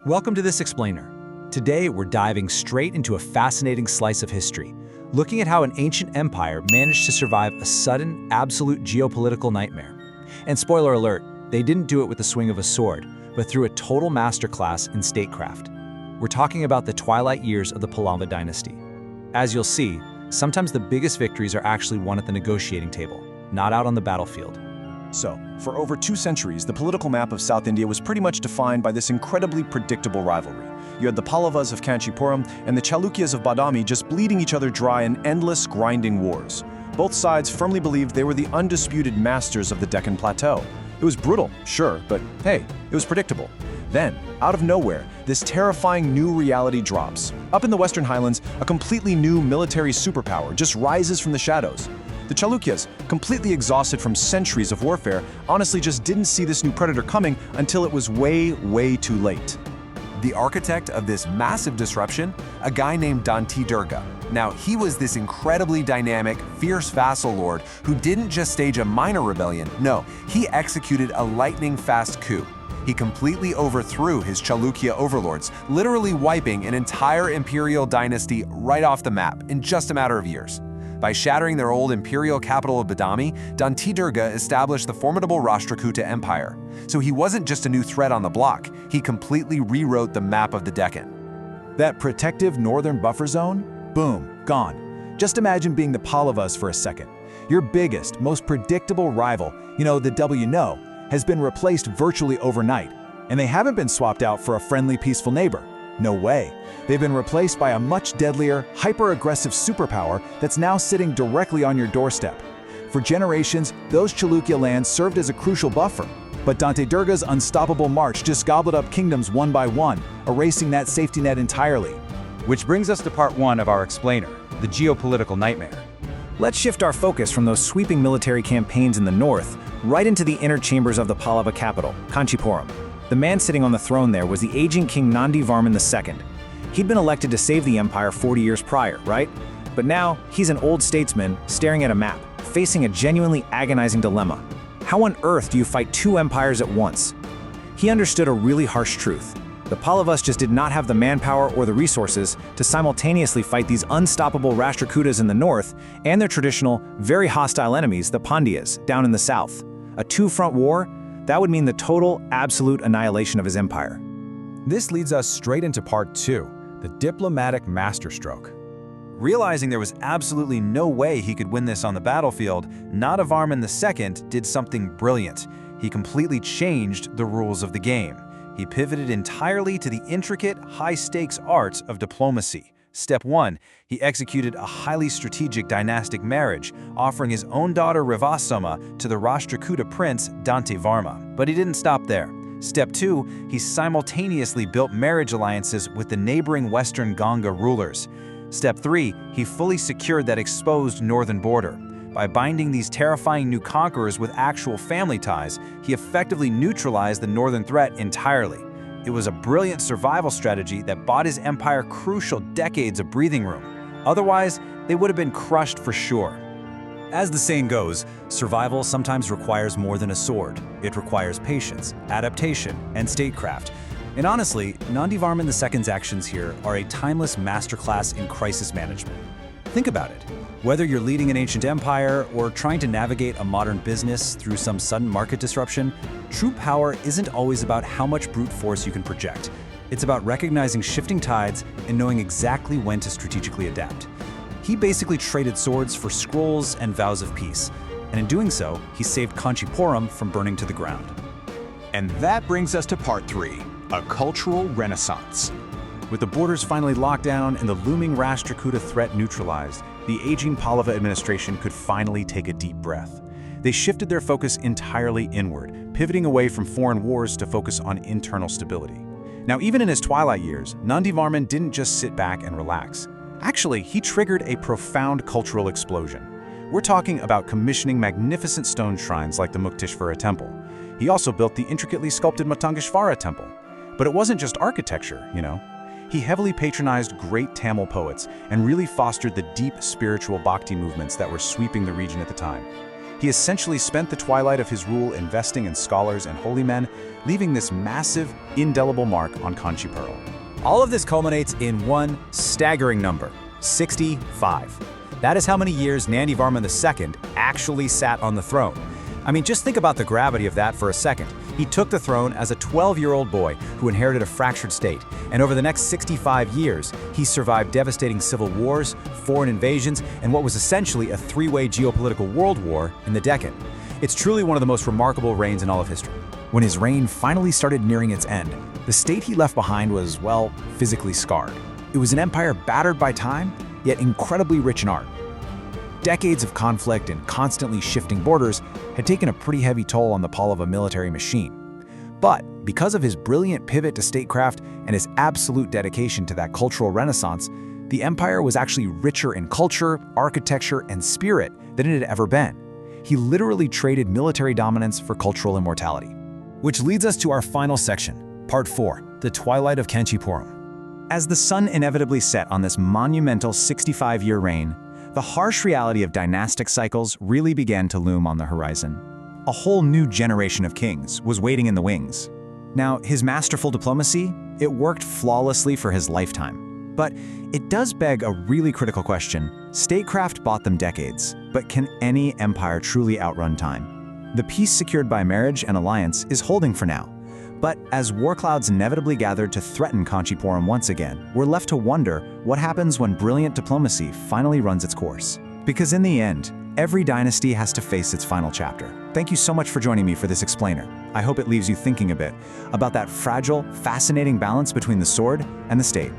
Welcome to this explainer. Today, we're diving straight into a fascinating slice of history, looking at how an ancient empire managed to survive a sudden, absolute geopolitical nightmare. And spoiler alert, they didn't do it with the swing of a sword, but through a total masterclass in statecraft. We're talking about the twilight years of the Pallava dynasty. As you'll see, sometimes the biggest victories are actually won at the negotiating table, not out on the battlefield. So, for over 2 centuries, the political map of South India was pretty much defined by this incredibly predictable rivalry. You had the Pallavas of Kanchipuram and the Chalukyas of Badami just bleeding each other dry in endless, grinding wars. Both sides firmly believed they were the undisputed masters of the Deccan plateau. It was brutal, sure, but hey, it was predictable. Then, out of nowhere, this terrifying new reality drops. Up in the Western Highlands, a completely new military superpower just rises from the shadows. The Chalukyas, completely exhausted from centuries of warfare, honestly just didn't see this new predator coming until it was way, way too late. The architect of this massive disruption, a guy named Dantidurga. Now, he was this incredibly dynamic, fierce vassal lord who didn't just stage a minor rebellion, no, he executed a lightning-fast coup. He completely overthrew his Chalukya overlords, literally wiping an entire imperial dynasty right off the map in just a matter of years. By shattering their old imperial capital of Badami, Dantidurga established the formidable Rashtrakuta Empire. So he wasn't just a new threat on the block, he completely rewrote the map of the Deccan. That protective northern buffer zone? Boom, gone. Just imagine being the Pallavas for a second. Your biggest, most predictable rival, the W know, has been replaced virtually overnight. And they haven't been swapped out for a friendly, peaceful neighbor. No way. They've been replaced by a much deadlier, hyper-aggressive superpower that's now sitting directly on your doorstep. For generations, those Chalukya lands served as a crucial buffer, but Dantidurga's unstoppable march just gobbled up kingdoms one by one, erasing that safety net entirely. Which brings us to part 1 of our explainer, the geopolitical nightmare. Let's shift our focus from those sweeping military campaigns in the north right into the inner chambers of the Pallava capital, Kanchipuram. The man sitting on the throne there was the aging king Nandivarman II. He'd been elected to save the empire 40 years prior, right? But now, he's an old statesman staring at a map, facing a genuinely agonizing dilemma. How on earth do you fight 2 empires at once? He understood a really harsh truth. The Pallavas just did not have the manpower or the resources to simultaneously fight these unstoppable Rashtrakutas in the north and their traditional, very hostile enemies, the Pandyas, down in the south. A 2-front war? That would mean the total, absolute annihilation of his empire. This leads us straight into part 2, the diplomatic masterstroke. Realizing there was absolutely no way he could win this on the battlefield, Nandivarman II did something brilliant. He completely changed the rules of the game. He pivoted entirely to the intricate, high-stakes art of diplomacy. Step 1, he executed a highly strategic dynastic marriage, offering his own daughter Rivasoma to the Rashtrakuta prince Dantivarma. But he didn't stop there. Step 2, he simultaneously built marriage alliances with the neighboring Western Ganga rulers. Step 3, he fully secured that exposed northern border. By binding these terrifying new conquerors with actual family ties, he effectively neutralized the northern threat entirely. It was a brilliant survival strategy that bought his empire crucial decades of breathing room. Otherwise, they would have been crushed for sure. As the saying goes, survival sometimes requires more than a sword. It requires patience, adaptation, and statecraft. And honestly, Nandivarman II's actions here are a timeless masterclass in crisis management. Think about it. Whether you're leading an ancient empire or trying to navigate a modern business through some sudden market disruption, true power isn't always about how much brute force you can project. It's about recognizing shifting tides and knowing exactly when to strategically adapt. He basically traded swords for scrolls and vows of peace, and in doing so, he saved Kanchipuram from burning to the ground. And that brings us to part 3, a cultural renaissance. With the borders finally locked down and the looming Rashtrakuta threat neutralized, the aging Pallava administration could finally take a deep breath. They shifted their focus entirely inward, pivoting away from foreign wars to focus on internal stability. Now, even in his twilight years, Nandivarman didn't just sit back and relax. Actually, he triggered a profound cultural explosion. We're talking about commissioning magnificent stone shrines like the Mukteshvara temple. He also built the intricately sculpted Matangeshvara temple. But it wasn't just architecture, He heavily patronized great Tamil poets and really fostered the deep spiritual bhakti movements that were sweeping the region at the time. He essentially spent the twilight of his rule investing in scholars and holy men, leaving this massive, indelible mark on Kanchipuram. All of this culminates in one staggering number, 65. That is how many years Nandivarman II actually sat on the throne. I mean, just think about the gravity of that for a second. He took the throne as a 12-year-old boy who inherited a fractured state, and over the next 65 years, he survived devastating civil wars, foreign invasions, and what was essentially a three-way geopolitical world war in the Deccan. It's truly one of the most remarkable reigns in all of history. When his reign finally started nearing its end, the state he left behind was, well, physically scarred. It was an empire battered by time, yet incredibly rich in art. Decades of conflict and constantly shifting borders had taken a pretty heavy toll on the Pallava military machine. But because of his brilliant pivot to statecraft and his absolute dedication to that cultural renaissance, the empire was actually richer in culture, architecture, and spirit than it had ever been. He literally traded military dominance for cultural immortality. Which leads us to our final section, Part 4, the Twilight of Kanchipuram. As the sun inevitably set on this monumental 65-year reign, the harsh reality of dynastic cycles really began to loom on the horizon. A whole new generation of kings was waiting in the wings. Now, his masterful diplomacy, it worked flawlessly for his lifetime. But it does beg a really critical question. Statecraft bought them decades, but can any empire truly outrun time? The peace secured by marriage and alliance is holding for now. But as war clouds inevitably gathered to threaten Kanchipuram once again, we're left to wonder what happens when brilliant diplomacy finally runs its course. Because in the end, every dynasty has to face its final chapter. Thank you so much for joining me for this explainer. I hope it leaves you thinking a bit about that fragile, fascinating balance between the sword and the state.